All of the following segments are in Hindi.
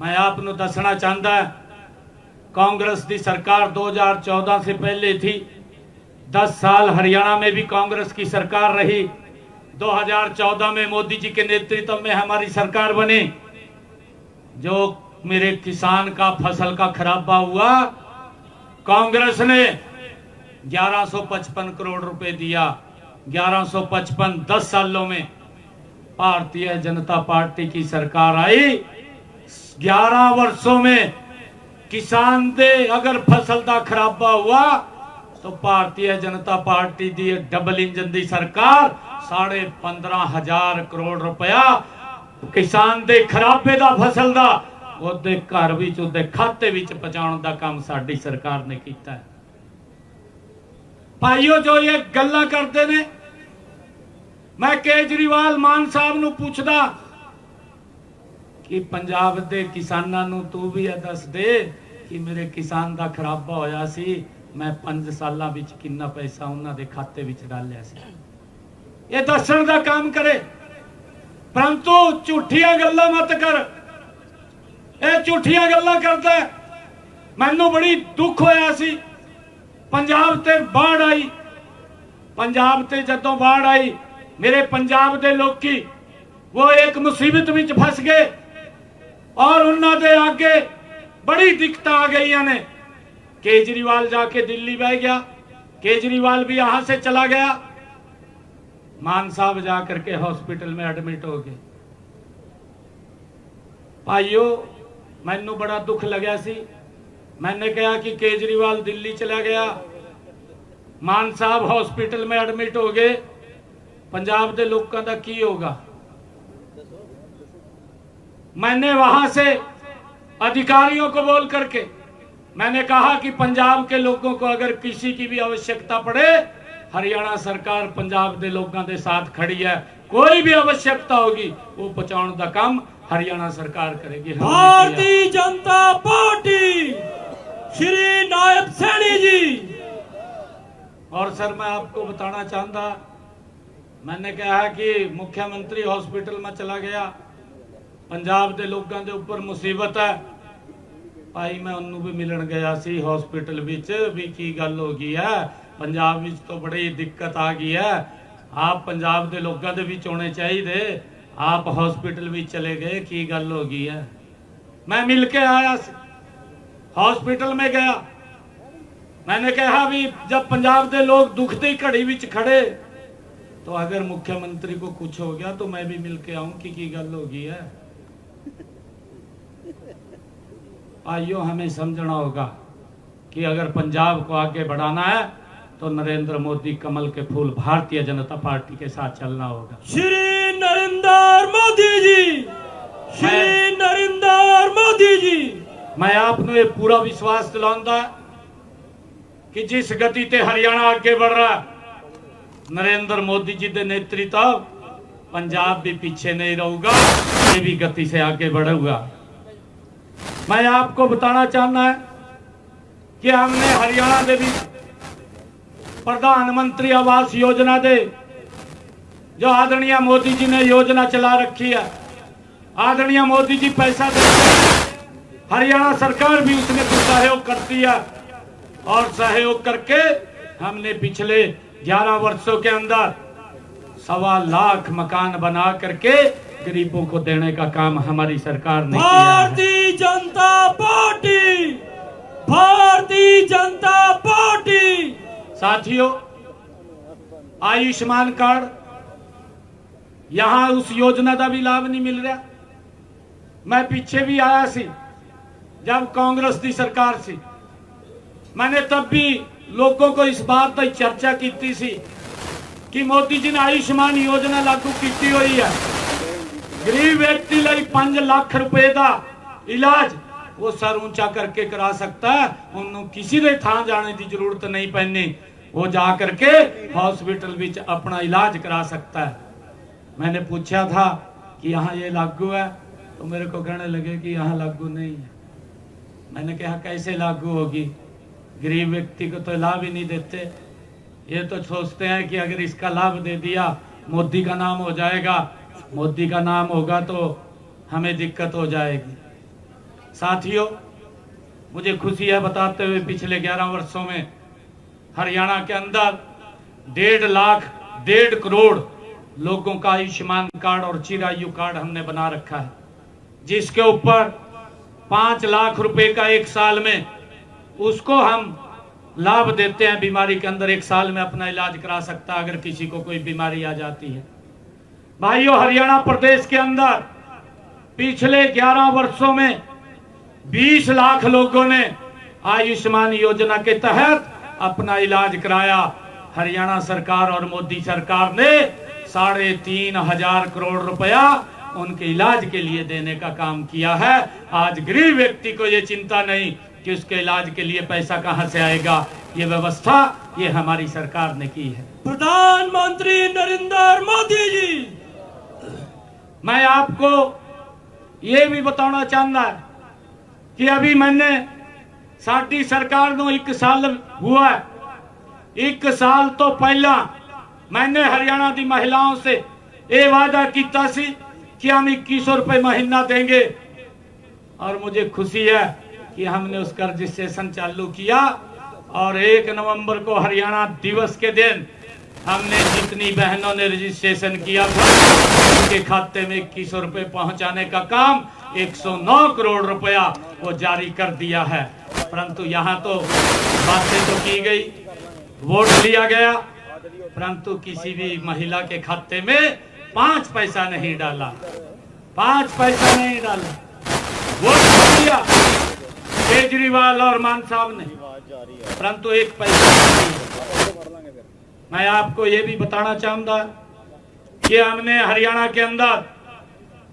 मैं आपको दसना चाहता है, कांग्रेस की सरकार 2014 से पहले थी। 10 साल हरियाणा में भी कांग्रेस की सरकार रही। 2014 में मोदी जी के नेतृत्व में हमारी सरकार बनी। जो मेरे किसान का फसल का खराबा हुआ, कांग्रेस ने 1155 करोड़ रुपए दिया। 1155 10 सालों में भारतीय जनता पार्टी की सरकार आई। 11 वर्षों में किसान दे अगर फसल का खराबा हुआ तो भारतीय जनता पार्टी दी डबल इंजन दी सरकार 15,500 करोड़ रुपया किसान दे खराबे दा फसल दा ओदे घर विच ओदे खाते विच पहुंचाउण दा काम साडी सरकार ने कीता है। भाइयों, जो ये गल्लां करते ने, मैं केजरीवाल मान साहब नूं पुछदा कि पंजाब दे किसानां नूं तू भी दस दे कि मेरे किसान दा खराबा होया सी, मैं 5 सालां विच कितना पैसा उन्हां दे खाते विच डालिया सी। ये दसण दा काम करे, परंतु झूठियां गल्लां मत कर। ये झूठियां गल्लां करदा है। मैनूं बड़ी दुख होया सी पंजाब ते बाढ़ आई। पंजाब ते जदों बाढ़ आई, मेरे पंजाब दे लोकी वो एक मुसीबत विच फस गए और उन्हां दे आगे बड़ी दिक्कतां आ गई ने। केजरीवाल जाके दिल्ली बह गया, केजरीवाल भी यहां से चला गया। मान साहब जाकर के हॉस्पिटल में एडमिट हो गए। भाइयों, मैनू बड़ा दुख लगा सी। मैंने कहा कि केजरीवाल दिल्ली चला गया, मान साहब हॉस्पिटल में एडमिट हो गए, पंजाब के लोगों का की होगा। मैंने वहां से अधिकारियों को बोल करके मैंने कहा कि पंजाब के लोगों को अगर किसी की भी आवश्यकता पड़े, हरियाणा सरकार पंजाब के लोगों के साथ खड़ी है। कोई भी आवश्यकता होगी वो पहुंचाने का काम हरियाणा सरकार करेगी। भारतीय जनता पार्टी श्री नायब सैनी जी। और सर, मैं आपको बताना चाहता, मैंने कहा कि मुख्यमंत्री हॉस्पिटल में चला गया, पंजाब के लोगों के ऊपर मुसीबत है। भाई, मैं उन्होंने भी मिलन गया सी हॉस्पिटल विच भी की गल हो गई है, पंजाब विच तो बड़ी दिक्कत आ गई है, आप पंजाब के लोगों के बीच होने चाहिए, आप हॉस्पिटल भी चले गए, की गल हो गई है। मैं मिल के आया, हॉस्पिटल में गया। मैंने कहा भी जब पंजाब के लोग दुख की घड़ी विच खड़े तो अगर मुख्यमंत्री को कुछ हो गया तो मैं भी मिल के आऊं कि की गल हो गई है। आइयो, हमें समझना होगा कि अगर पंजाब को आगे बढ़ाना है तो नरेंद्र मोदी कमल के फूल भारतीय जनता पार्टी के साथ चलना होगा। श्री नरेंद्र मोदी जी, श्री नरेंद्र मोदी जी। मैं आपको ये पूरा विश्वास दिलाऊंगा कि जिस गति से हरियाणा आगे बढ़ रहा है, नरेंद्र मोदी जी के नेतृत्व पंजाब भी पीछे नहीं रहूगा, ये भी गति से आगे बढ़ेगा। मैं आपको बताना चाहना है कि हमने हरियाणा के भी प्रधानमंत्री आवास योजना दे जो आदरणीय मोदी जी ने योजना चला रखी है, आदरणीय मोदी जी पैसा देते हैं, हरियाणा सरकार भी उसमें कुछ सहयोग करती है और सहयोग करके हमने पिछले 11 वर्षों के अंदर 1.25 लाख मकान बना करके गरीबों को देने का काम हमारी सरकार ने किया है। Bharatiya Janata party, Bharatiya Janata party. साथियों, आयुष्मान कार्ड, यहां उस योजना का भी लाभ नहीं मिल रहा। मैं पीछे भी आया सी जब कांग्रेस की सरकार सी, मैंने तब भी लोगों को इस बात की चर्चा की थी कि मोदी जी ने आयुष्मान योजना लागू की हुई है, गरीब व्यक्ति लिए 5 लाख रुपए का इलाज वो सर ऊंचा करके करा सकता है। उन्होंने किसी के थां जाने की जरूरत नहीं पैनी, वो जा करके हॉस्पिटल विच अपना इलाज करा सकता है। मैंने पूछा था कि यहाँ ये लागू है, तो मेरे को कहने लगे कि यहाँ लागू नहीं है। मैंने कहा कैसे लागू होगी, गरीब व्यक्ति को तो लाभ ही नहीं देते। ये तो सोचते हैं कि अगर इसका लाभ दे दिया मोदी का नाम हो जाएगा, मोदी का नाम होगा तो हमें दिक्कत हो जाएगी। साथियों, मुझे खुशी है बताते हुए पिछले 11 वर्षों में हरियाणा के अंदर 1.5 करोड़ लोगों का आयुष्मान कार्ड और चिरायु कार्ड हमने बना रखा है, जिसके ऊपर 5 लाख रुपए का एक साल में उसको हम लाभ देते हैं। बीमारी के अंदर 1 साल में अपना इलाज करा सकता है अगर किसी को कोई बीमारी आ जाती है। भाइयों, हरियाणा प्रदेश के अंदर पिछले 11 वर्षों में 20 लाख लोगों ने आयुष्मान योजना के तहत अपना इलाज कराया। हरियाणा सरकार और मोदी सरकार ने 3,500 करोड़ रुपया उनके इलाज के लिए देने का काम किया है। आज गरीब व्यक्ति को ये चिंता नहीं कि उसके इलाज के लिए पैसा कहां से आएगा। ये व्यवस्था ये हमारी सरकार ने की है। प्रधानमंत्री नरेंद्र मोदी जी, मैं आपको ये भी बताना चाहता है कि अभी मैंने साडी सरकार को 1 साल हुआ है। 1 साल तो पहला मैंने हरियाणा की महिलाओं से ये वादा किया सी कि हम 2100 रुपए महीना देंगे, और मुझे खुशी है कि हमने उसका रजिस्ट्रेशन चालू किया और 1 नवंबर को हरियाणा दिवस के दिन हमने जितनी बहनों ने रजिस्ट्रेशन किया था उनके खाते में 2100 रुपए पहुंचाने का काम 109 करोड़ रुपया वो जारी कर दिया है। परंतु यहाँ तो बातें तो की गई, वोट लिया गया, परंतु किसी भी महिला के खाते में 5 पैसा नहीं डाला, 5 पैसा नहीं डाला। वोट लिया केजरीवाल और मान साहब ने, परंतु 1 पैसा नहीं। मैं आपको ये भी बताना चाहूंगा कि हमने हरियाणा के अंदर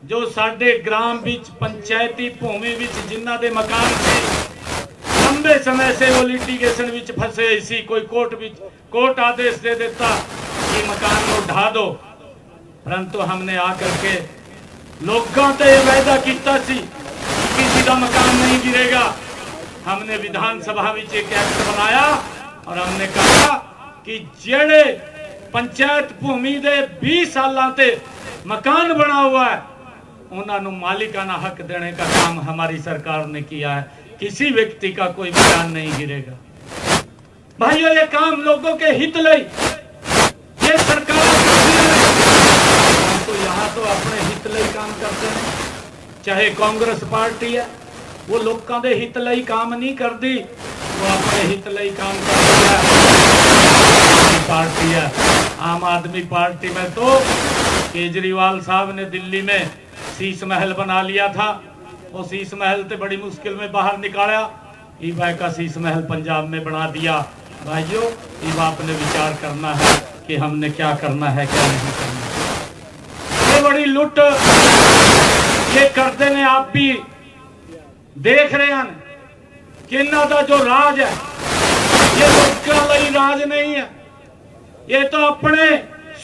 जो साडे ग्राम विच पंचायती भूमि विच जिन्हां दे मकान से लंबे समय से वो लिटिगेशन विच फंसे इसी, कोई कोर्ट आदेश दे देता कि मकान को ढा दो, परंतु हमने आकर के लोगों से ये वायदा किया सी किसी का मकान नहीं गिरेगा। हमने विधानसभा में एक एक्ट बनाया और हमने कहा कि जेड़े पंचायत भूमि दे 20 सालों से मकान बना हुआ है उन्होंने मालिकाना हक देने का काम हमारी सरकार ने किया है। किसी व्यक्ति का कोई मकान नहीं गिरेगा। भाइयों, ये काम लोगों के हित लई ये सरकार तो यहाँ तो अपने हित लई काम करते हैं। चाहे कांग्रेस पार्टी है, वो लोगों के हित लई काम नहीं करती, वो अपने हित लई काम करती है। पार्टी है आम आदमी पार्टी में तो केजरीवाल साहब ने दिल्ली में शीश महल बना लिया था, वो शीश महल से बड़ी मुश्किल में बाहर निकाला, ईवा का शीश महल पंजाब में बना दिया। भाइयों, ईवा आपने विचार करना है कि हमने क्या करना है क्या नहीं करना। ये बड़ी लुट ये करते ने, आप भी देख रहे हैं कि इन्हों का जो राज है ये लोगों लिए राज नहीं है, ये तो अपने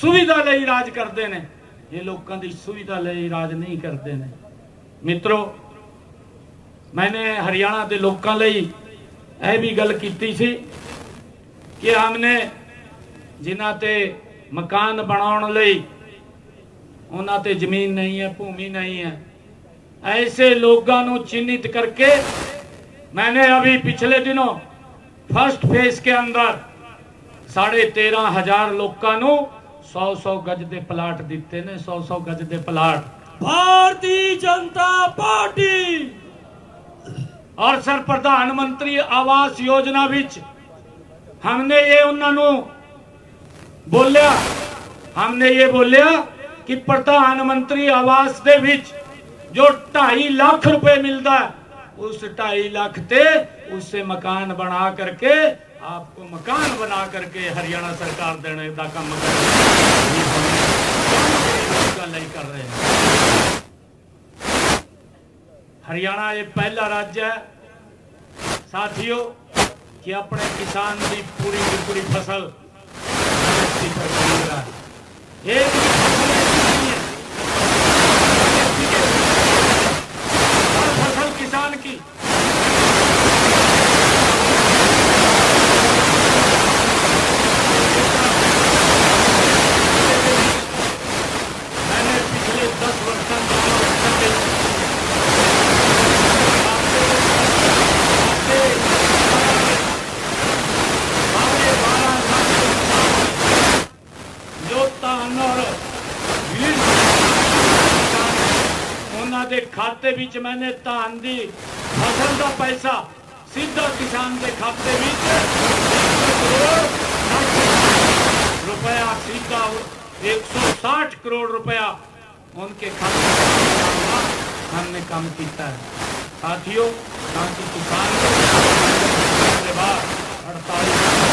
सुविधा लिए राज करते हैं, ये लोगों की सुविधा लिए राज नहीं करते हैं। मित्रों, मैंने हरियाणा के लोगों लिए यह भी गल की सी कि हमने जिन्हां ते मकान बनाने लई उन्हां ते जमीन नहीं है, भूमि नहीं है, ऐसे लोगों को चिन्हित करके मैंने अभी पिछले दिनों फर्स्ट फेज के अंदर 13,500 लोगों को 100-100 गज के प्लाट दिते ने, 100-100 गज के प्लाट। भारतीय जनता पार्टी और सर प्रधानमंत्री आवास योजना विच हमने ये उन्होंने बोलिया, हमने ये बोलिया कि प्रधानमंत्री आवास दे विच जो 2.5 लाख रुपए मिलता है उस 2.5 लाख ते उससे मकान बना करके आपको मकान बना करके हरियाणा सरकार देने का काम कर रहे हैं। हरियाणा ये पहला राज्य है साथियों कि अपने किसान की पूरी फसल पर खरीद रहा है। एक फसल किसान की मैंने पिछले 10 वर्षों खाते विच मैंने धान दी फसल का पैसा सीधा किसान के खाते विच 1 करोड़ 60 रुपया सीधा 160 करोड़ रुपया उनके खाते में हमने काम किया है। साथियों, ताकि किसान के बाद 48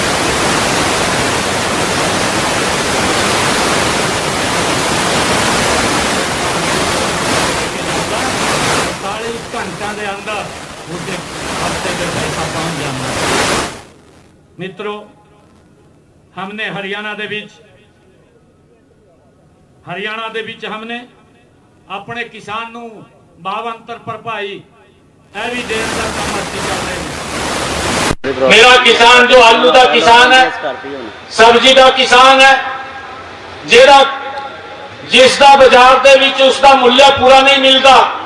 घंटों के अंदर उसके खाते में पैसा पहुंच जाना है। मित्रों, हमने हरियाणा दे विच हमने अपने किसान नूं 52 भरपाई भी देने का काम ਅਸੀਂ कर रहे हैं। मेरा किसान जो आलू का किसान है, सब्जी का किसान है, जिसका बाजार दे विच उसका मूल्य पूरा नहीं मिलता,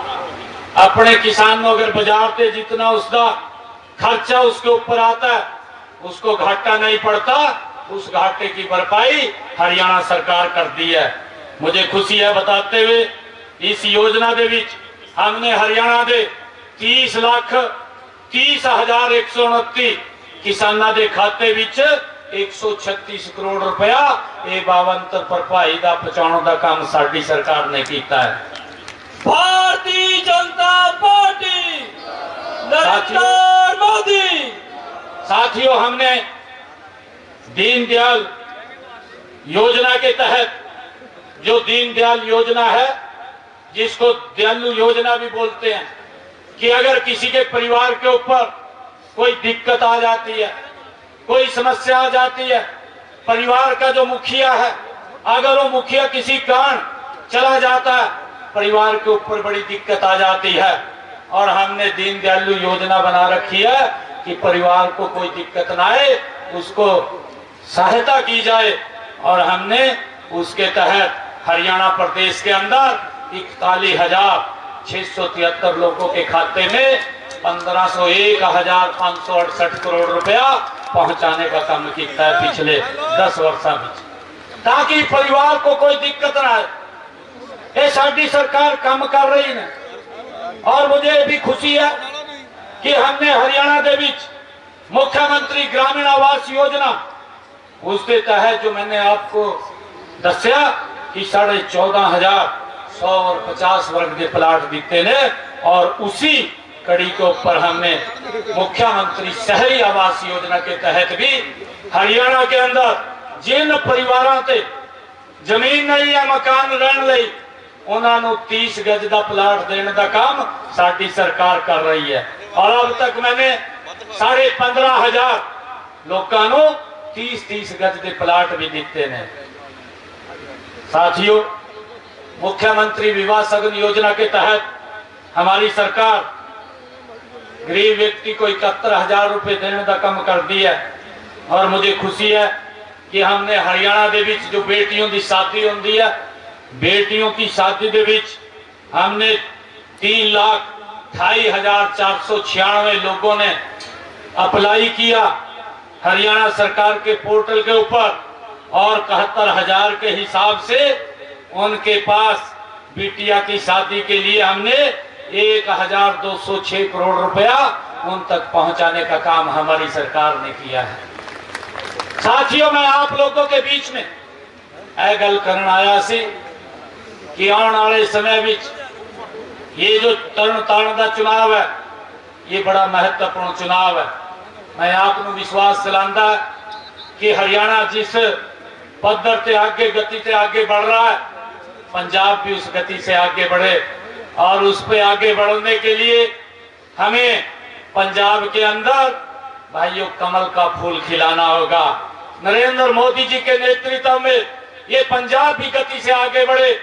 अपने किसान को अगर बाजार से जितना उसका खर्चा उसके ऊपर आता है उसको घाटा नहीं पड़ता, उस घाटे की भरपाई हरियाणा सरकार करती है। मुझे खुशी है बताते हुए इस योजना दे विच हमने हरियाणा दे 30,30,129 किसानां दे खाते विच 136 करोड़ रुपया ये 52 भरपाई का पहुंचाने का काम साडी सरकार ने किया है। भारतीय जनता पार्टी नरेंद्र मोदी। साथियों, हमने दीनदयाल योजना के तहत, जो दीनदयाल योजना है जिसको दयालु योजना भी बोलते हैं, कि अगर किसी के परिवार के ऊपर कोई दिक्कत आ जाती है, कोई समस्या आ जाती है, परिवार का जो मुखिया है अगर वो मुखिया किसी कारण चला जाता है, परिवार के ऊपर बड़ी दिक्कत आ जाती है, और हमने दीनदयालु योजना बना रखी है कि परिवार को कोई दिक्कत ना आए, उसको सहायता की जाए। और हमने उसके तहत हरियाणा प्रदेश के अंदर 41,673 लोगों के खाते में 1501,568 करोड़ रुपया पहुंचाने का काम किया है पिछले 10 वर्षों में, ताकि परिवार को कोई दिक्कत ना आए। ये साडी सरकार काम कर रही है। और मुझे भी खुशी है कि हमने हरियाणा दे विच मुख्यमंत्री ग्रामीण आवास योजना, उसके तहत जो मैंने आपको दस्या कि 14,150 वर्ग के प्लाट दिते ने, और उसी कड़ी के ऊपर हमने मुख्यमंत्री शहरी आवास योजना के तहत भी हरियाणा के अंदर जिन परिवारों से जमीन नहीं है मकान रहने लई, उन्होंने 30 गज का प्लाट देने का काम साडी सरकार कर रही है। और अब तक मैंने 15,500 लोगों को 30-30 गज के प्लाट भी दिते ने। साथियों, मुख्यमंत्री विवाह सगन योजना के तहत हमारी सरकार गरीब व्यक्ति को 71,000 रुपए देने का काम कर दी है। और मुझे खुशी है कि हमने हरियाणा दे विच जो बेटियों की शादी होती है, बेटियों की शादी दे विच हमने 3,28,496 लोगों ने अप्लाई किया हरियाणा सरकार के पोर्टल के ऊपर, और 71,000 के हिसाब से उनके पास बिटिया की शादी के लिए हमने 1,206 करोड़ रुपया उन तक पहुंचाने का काम हमारी सरकार ने किया है। साथियों, मैं आप लोगों के बीच में यह गल करना आया सी कि आने वाले समय में ये जो तरन तारण का चुनाव है, ये बड़ा महत्वपूर्ण चुनाव है। मैं आपको विश्वास दिलांदा कि हरियाणा जिस पद्धर से आगे गति से आगे बढ़ रहा है, पंजाब भी उस गति से आगे बढ़े। और उस पे आगे बढ़ने के लिए हमें पंजाब के अंदर भाइयों कमल का फूल खिलाना होगा। नरेंद्र मोदी जी के नेतृत्व में ये पंजाब भी गति से आगे बढ़े।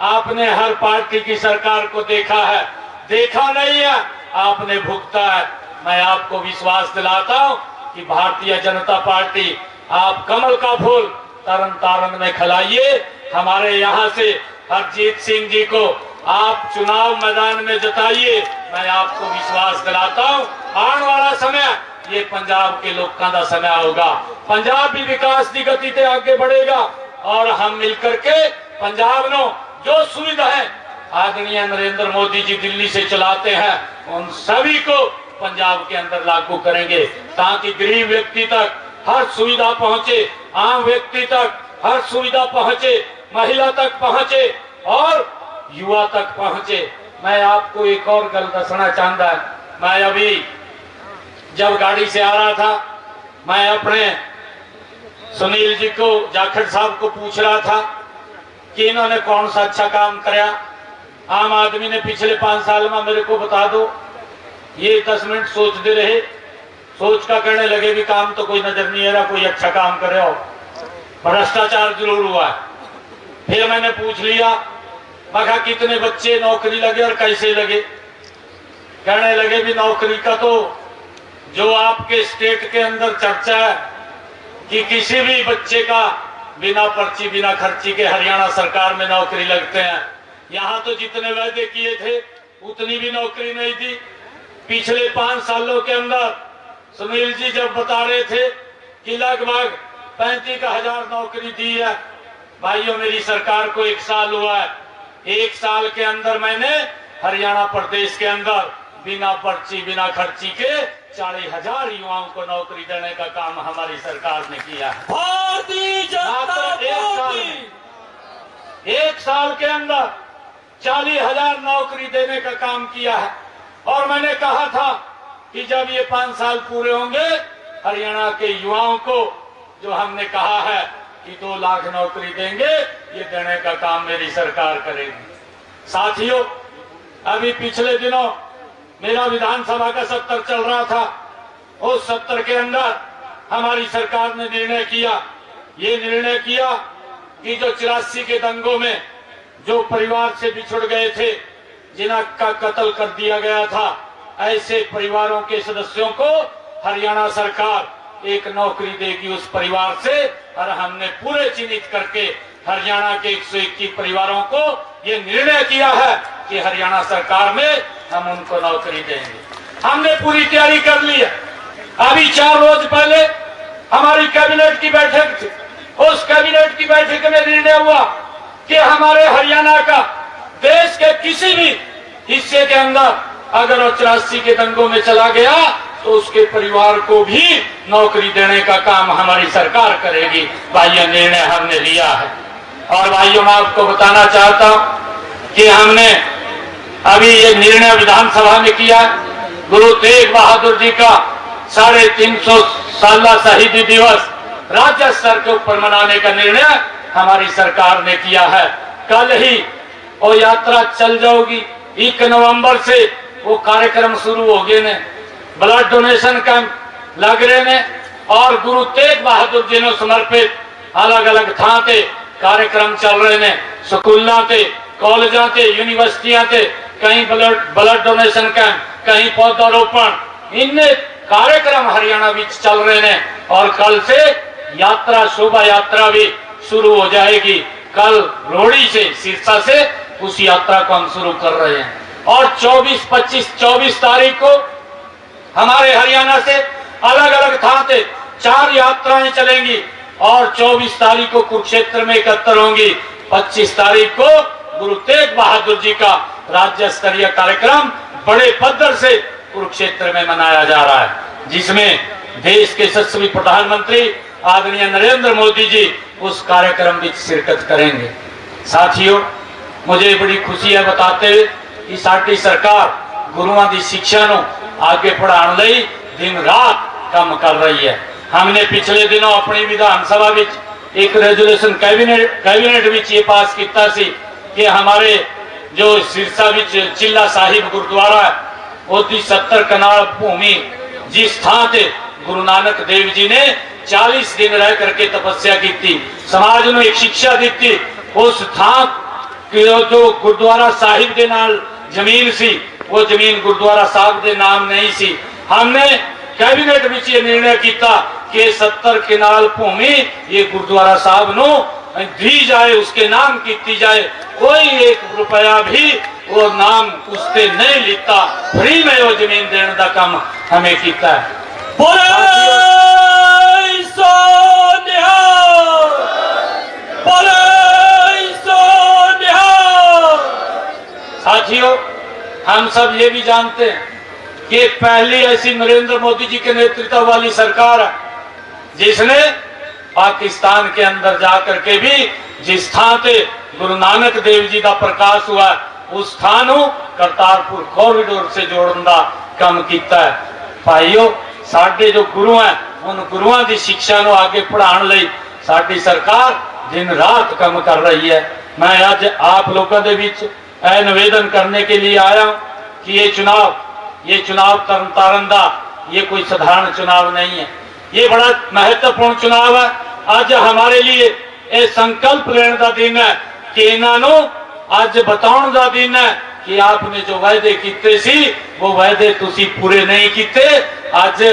आपने हर पार्टी की सरकार को देखा है, देखा नहीं है, आपने भुगता है। मैं आपको विश्वास दिलाता हूं कि भारतीय जनता पार्टी, आप कमल का फूल तरन तारण में खिलाइए। हमारे यहाँ से हरजीत सिंह जी को आप चुनाव मैदान में जताइए। मैं आपको विश्वास दिलाता हूं आने वाला समय ये पंजाब के लोगों का समय होगा। पंजाब भी विकास की गति से आगे बढ़ेगा और हम मिलकर के पंजाब नो जो सुविधा है आदरणीय नरेंद्र मोदी जी दिल्ली से चलाते हैं, उन सभी को पंजाब के अंदर लागू करेंगे, ताकि गरीब व्यक्ति तक हर सुविधा पहुंचे, आम व्यक्ति तक हर सुविधा पहुंचे, महिला तक पहुंचे और युवा तक पहुंचे। मैं आपको एक और गल दसना चाहता है। मैं अभी जब गाड़ी से आ रहा था, मैं अपने सुनील जी को, जाखड़ साहब को पूछ रहा था कि इन्होंने कौन सा अच्छा काम कराया। आम आदमी ने पिछले 5 साल में मेरे को बता दो। ये 10 मिनट सोचते रहे, सोच का कहने लगे भी काम तो कोई नजर नहीं आ रहा, कोई अच्छा काम करे हो, भ्रष्टाचार जरूर हुआ है। फिर मैंने पूछ लिया, मैं कहा कितने बच्चे नौकरी लगे और कैसे लगे। कहने लगे भी नौकरी का तो जो आपके स्टेट के अंदर चर्चा है कि किसी भी बच्चे का बिना पर्ची बिना खर्ची के हरियाणा सरकार में नौकरी लगते हैं। यहाँ तो जितने वादे किए थे उतनी भी नौकरी नहीं दी। पिछले 5 सालों के अंदर सुनील जी जब बता रहे थे कि लगभग 35,000 नौकरी दी है। भाइयों, मेरी सरकार को 1 साल हुआ है। 1 साल के अंदर मैंने हरियाणा प्रदेश के अंदर बिना पर्ची बिना खर्ची के 40,000 युवाओं को नौकरी देने का काम हमारी सरकार ने किया है। भारतीय जनता पार्टी 1 साल के अंदर 40,000 नौकरी देने का काम किया है। और मैंने कहा था कि जब ये 5 साल पूरे होंगे, हरियाणा के युवाओं को जो हमने कहा है कि 2 लाख नौकरी देंगे, ये देने का काम मेरी सरकार करेगी। साथियों, अभी पिछले दिनों मेरा विधानसभा का सत्र चल रहा था। उस सत्र के अंदर हमारी सरकार ने निर्णय किया, ये निर्णय किया कि जो 84 के दंगों में जो परिवार से बिछुड़ गए थे, जिनका कत्ल कर दिया गया था, ऐसे परिवारों के सदस्यों को हरियाणा सरकार 1 नौकरी देगी उस परिवार से। और हमने पूरे चिन्हित करके हरियाणा के 121 परिवारों को ये निर्णय किया है कि हरियाणा सरकार में हम उनको नौकरी देंगे। हमने पूरी तैयारी कर ली है। अभी 4 रोज पहले हमारी कैबिनेट की बैठक थी। उस कैबिनेट की बैठक में निर्णय हुआ कि हमारे हरियाणा का देश के किसी भी हिस्से के अंदर अगर वो 84 के दंगों में चला गया तो उसके परिवार को भी नौकरी देने का काम हमारी सरकार करेगी। भाइयों, निर्णय हमने लिया है। और भाइयों, मैं आपको बताना चाहता हूं कि हमने अभी ये निर्णय विधानसभा में किया। गुरु तेग बहादुर जी का 350 साला शहीदी दिवस राज्य स्तर के ऊपर मनाने का निर्णय हमारी सरकार ने किया है। कल ही वो यात्रा चल जाओगी। 1 नवंबर से वो कार्यक्रम शुरू हो गए ने, ब्लड डोनेशन कैंप लग रहे ने और गुरु तेग बहादुर जी ने समर्पित अलग अलग थां ते कार्यक्रम चल रहे ने। स्कूलों ते, कॉलेजों ते, यूनिवर्सिटियां ते कहीं ब्लड डोनेशन कैंप, कहीं पौधारोपण, इनने कार्यक्रम हरियाणा विच चल रहे ने। और कल से यात्रा, शोभा यात्रा भी शुरू हो जाएगी। कल रोड़ी से, सिरसा से उस यात्रा को हम शुरू कर रहे हैं। और 24 तारीख को हमारे हरियाणा से अलग अलग थां से 4 यात्राएं चलेंगी और 24 तारीख को कुरुक्षेत्र में एकत्र होंगी। 25 तारीख को गुरु तेग बहादुर जी का राज्य स्तरीय कार्यक्रम बड़े पद्धर से कुरुक्षेत्र में मनाया जा रहा है, जिसमें देश के यशस्वी प्रधानमंत्री आदरणीय नरेंद्र मोदी जी उस कार्यक्रम में शिरकत करेंगे। साथियों, मुझे बड़ी खुशी है बताते हुए कि साडी सरकार गुरुओं की शिक्षा नूं आगे बढ़ाने लई दिन रात काम कर रही है। हमने पिछले दिनों अपनी विधानसभा में एक रेजोल्यूशन कैबिनेट विच ये पास किया सी कि हमारे जो सिरसा विच चिल्ला साहिब गुरुद्वारा है, उसकी 70 कनाल भूमि जिस थां ते गुरु नानक देव जी ने 40 दिन रह करके तपस्या की थी, समाज नूं एक शिक्षा दी, उस थां जो गुरुद्वारा साहिब के नाल जमीन सी, वो जमीन गुरुद्वारा साहब के नाम नहीं सी। हमने कैबिनेट में ये निर्णय किया कि 70 कनाल भूमि ये गुरुद्वारा साहब नो दी जाए, उसके नाम की जाए। कोई 1 रुपया भी वो नाम उससे नहीं लेता, फ्री में वो जमीन देने का काम हमें किया है। साथियों, हम सब ये भी जानते हैं कि पहली ऐसी नरेंद्र मोदी जी के नेतृत्व वाली सरकार है जिसने पाकिस्तान के अंदर जाकर के भी जिस थां ते गुरु नानक देव जी का प्रकाश हुआ उस थां नूं करतारपुर कॉरिडोर से जोड़न का काम किया है। भाइयों, साडे जो गुरु हैं उन गुरुओं की शिक्षा नूं आगे पढ़ाने लई साडी सरकार दिन रात काम कर रही है। मैं आज आप लोगों के बीच यह निवेदन करने के लिए आया हूं कि ये चुनाव तरनतारन दा ये कोई साधारण चुनाव नहीं है, ये बड़ा महत्वपूर्ण चुनाव है। आज हमारे लिए ये संकल्प लेने का दिन है कि इन्हों आज बताने का दिन है कि आपने जो वायदे किए सी वो वायदे तुसी पूरे नहीं किए। आज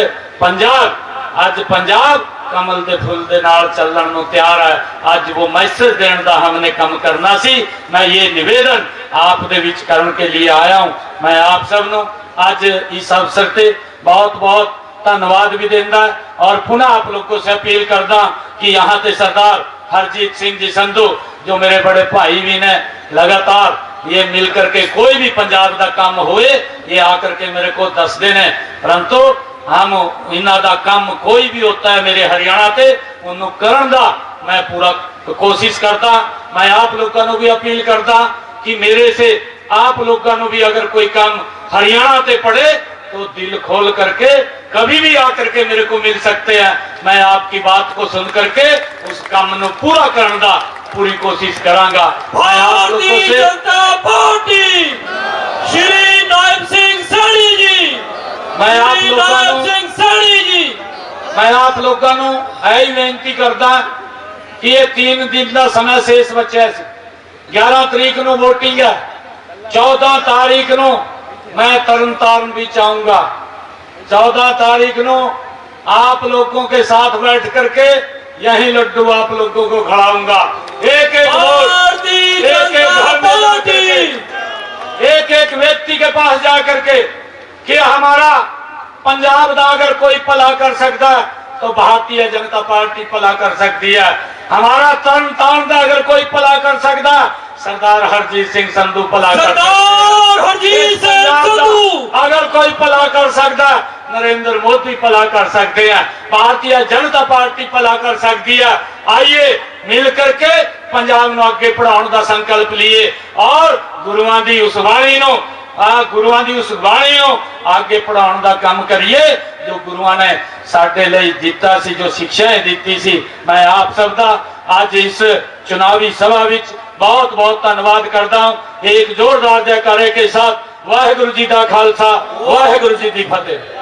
पंजाब कमल के फुल के नाल चलण नूं तैयार है। आज वो मैसेज देने का हमने काम करना सी। मैं ये निवेदन आप दे विच करने के लिए आया हूं। मैं आप सबनों आज इस अवसर से बहुत बहुत धन्यवाद भी देना और पुनः आप लोगों से अपील करदा कि यहाँ से सरदार हरजीत सिंह जी संधू जो मेरे बड़े भाई भी ने, लगातार ये मिलकर के कोई भी पंजाब का काम होए ये आकर के मेरे को दस देने, परंतु हम इन्हों का काम कोई भी होता है मेरे हरियाणा से उन्होंने करन दा मैं पूरा कोशिश करता। मैं आप लोगों को भी अपील करता कि मेरे से आप लोगों को भी अगर कोई काम हरियाणा से पड़े तो दिल खोल करके कभी भी आकर के मेरे को मिल सकते हैं। मैं आपकी बात को सुन करके उस काम को पूरा करने का पूरी कोशिश करांगा। मैं आप लोगों भारतीय से जनता पार्टी श्री नायब सिंह सैनी जी, मैं आप श्री लोगों नायब को सिंह सैनी जी, मैं आप लोगों को यही बेनती करता कि ये 3 दिन का समय शेष बचा है। 11 तारीख को वोटिंग है, 14 तारीख को मैं तरनतारन भी चाहूंगा। 14 तारीख को आप लोगों के साथ बैठ करके यही लड्डू आप लोगों को खिलाऊंगा। एक एक वोट, भारतीय एक एक जनता घर में जा पार्टी करके, एक एक व्यक्ति के पास जा करके कि हमारा पंजाब का अगर कोई भला कर सकता है तो भारतीय जनता पार्टी भला कर सकती है। हमारा तरनतारन का अगर कोई भला कर सकता है सरदार हरजीत सिंह संधू भला कर सकता है। सरदार हरजीत सिंह संधू अगर कोई भला कर सकता है नरेंद्र मोदी भला कर सकते हैं, भारतीय जनता पार्टी भला कर सकती है। आइए मिलकर के पंजाब को आगे बढ़ाने का संकल्प लिए और गुरुओं की उस वाणी को आगे बढ़ाने का काम करिए जो गुरुओं ने साडे लई दिता सी, जो शिक्षाएं दी सी। मैं आप सबका आज इस चुनावी सभा विच बहुत बहुत धन्यवाद करता हूं। एक जोरदार जयकारे के साथ वाहिगुरु जी का खालसा वाहिगुरु जी की फतेह।